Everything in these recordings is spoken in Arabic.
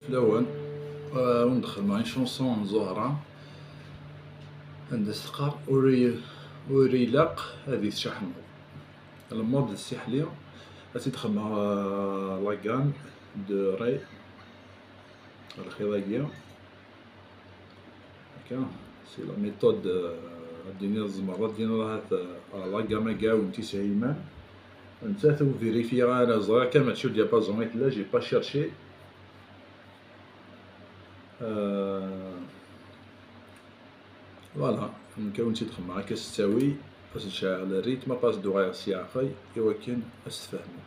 الأول وندخل معايا شونسون زهرة عند سقر وريلاق هذه تشحنو المود السحلي تدخل مع لاكان دو ري الخضاقية هكا سي لا ميثود دينا الزمرة دينا لاكاما كاع تسعيمان نتا تو فيريفي على زرا كما تشوف ديابازون لا جي با شيرشي فوالا نكون تيدخل معاك تستوي باش تشعل الريتم باش دوغير سياقي إوا كان استفهمو.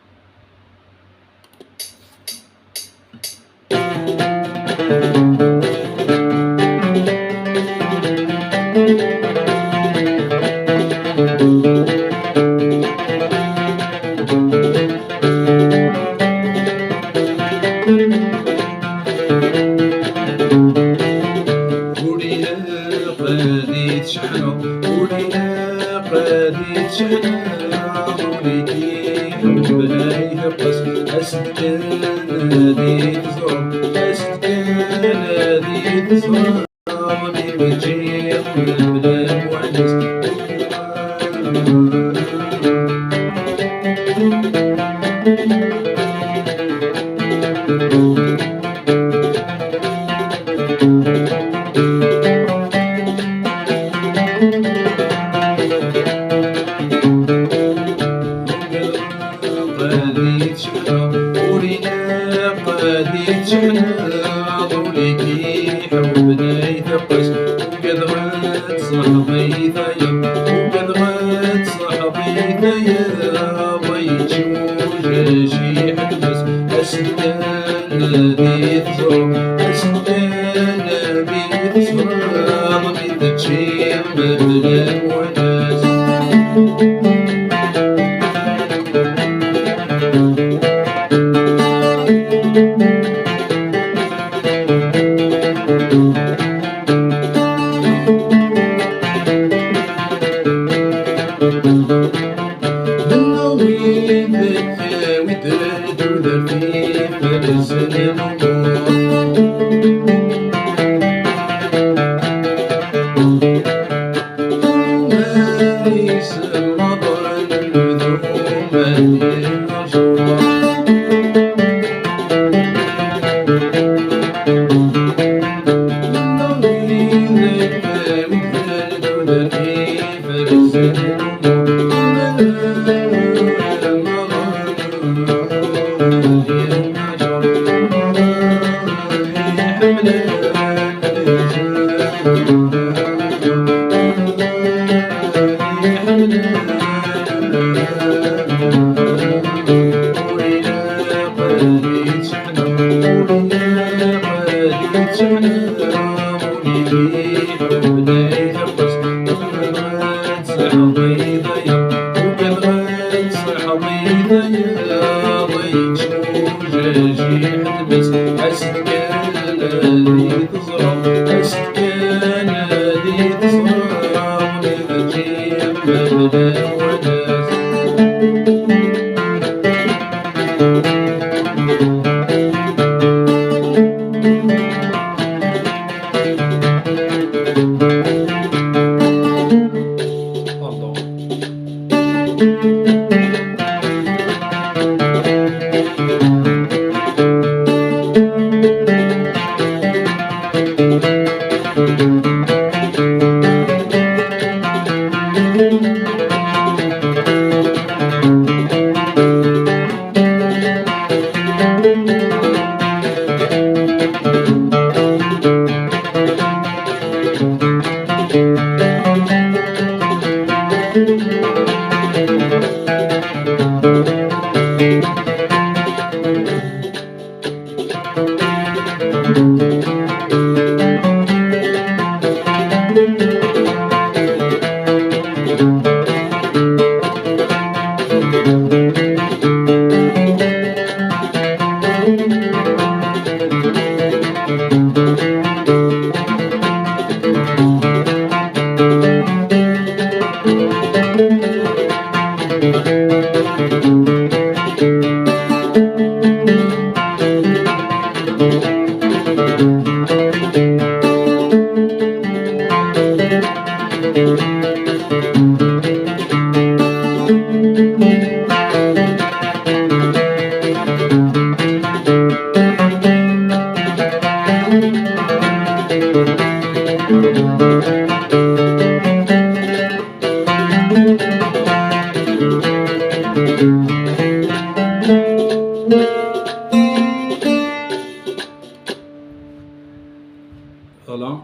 فوالا.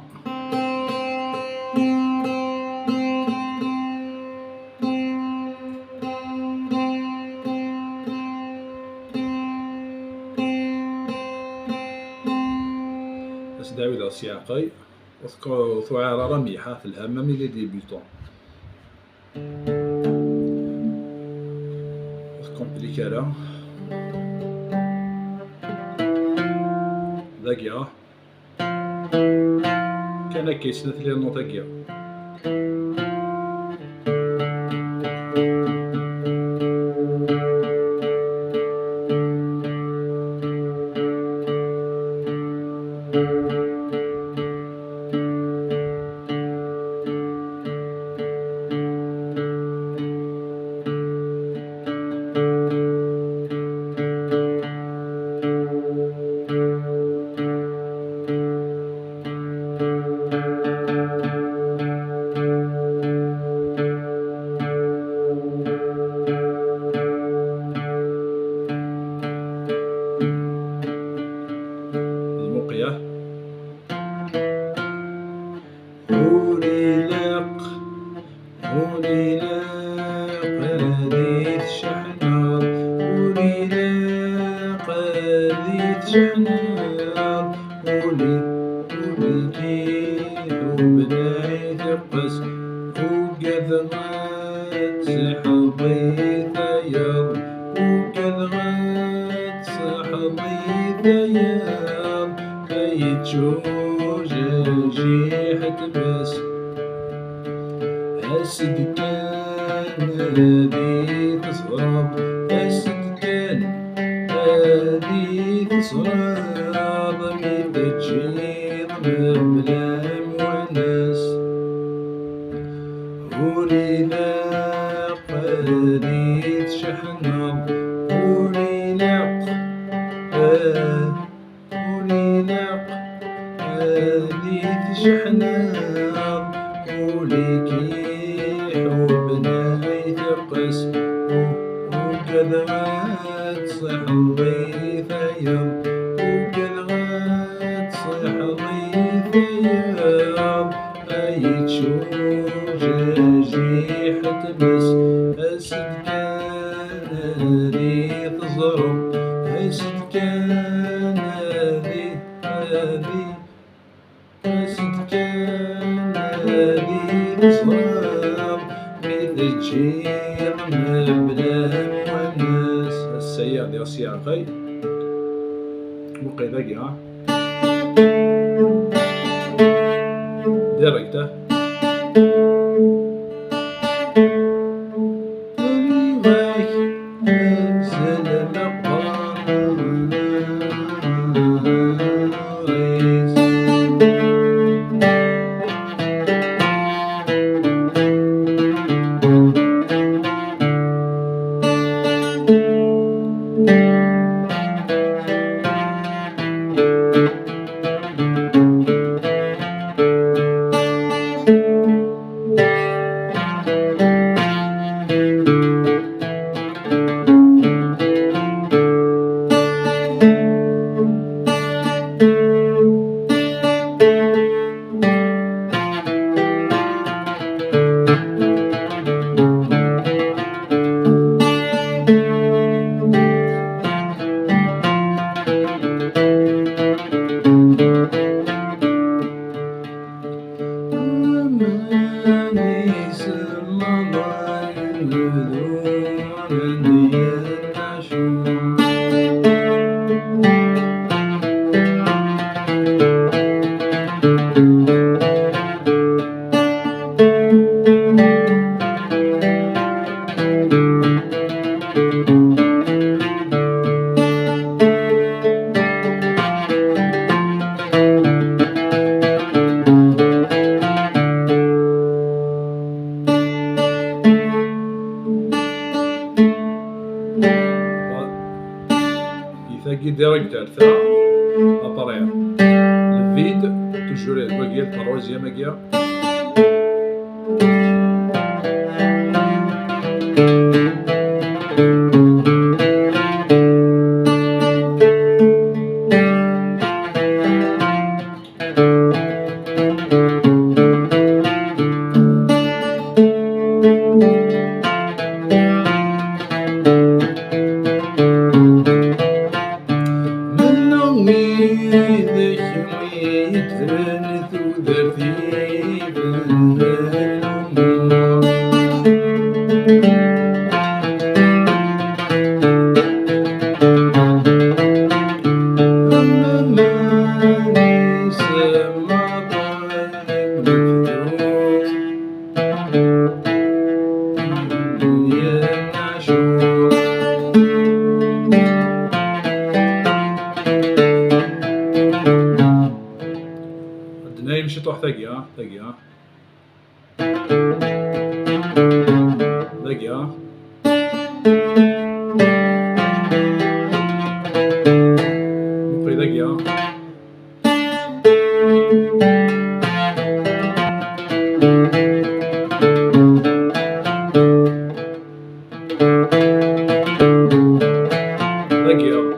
أسداوي دا سياقي ثوعر رميحة في الهمام إلى ديبيتون كومبليكالا ذاكيا كان كيسنت لي النوطاكيا المقية وليلاق هذيت شحناض وليلاق هذيت شحناض وليكيد وبنايت قس وقد غات صحبي ثياب وقد غات صحبي ثياب كيتشوج جيحة بس أسد كان هذي تصراب أسد كان هذي تصراب ميت تجيض ببلام وناس وليلاق هذي تشحناب وليلاق هذي تشحناب وليكيح وبنايت قس وقد غات صحبي ثياب وقد غات صحبي ثياب يتشوج جيحة بس أسد كان هذي تزرب أسد كان هذي أسد كان هذي تزرب بتجير مبلام والناس السيار ديال السياقي بقي ذاكي ها ديريكته بطارية الفيد توجور الباقية الترويزيام هاكيا. الدنيا مشيت واحد ثاقية ثاقية ثاقية بقي ثاقية ثاقية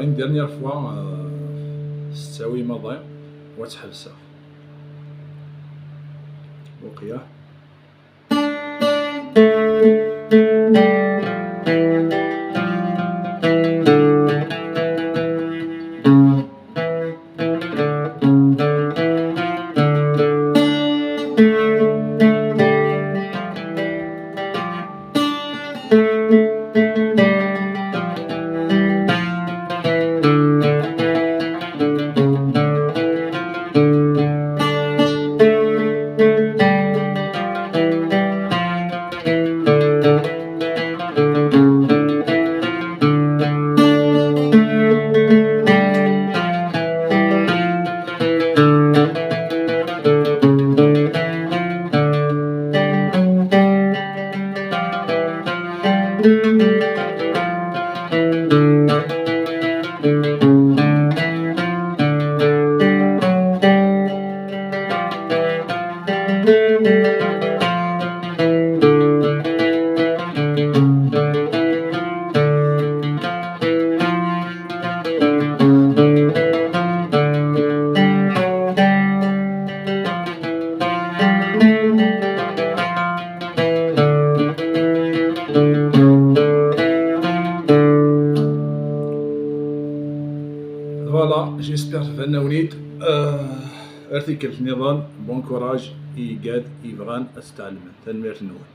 une dernière fois تساوي ماضي وتحبسها بقية Voilà, j'espère que vous avez aimé. ارتي كلت نظام بون كوراج إيقاد يبغان أستعلم تنمير نوح.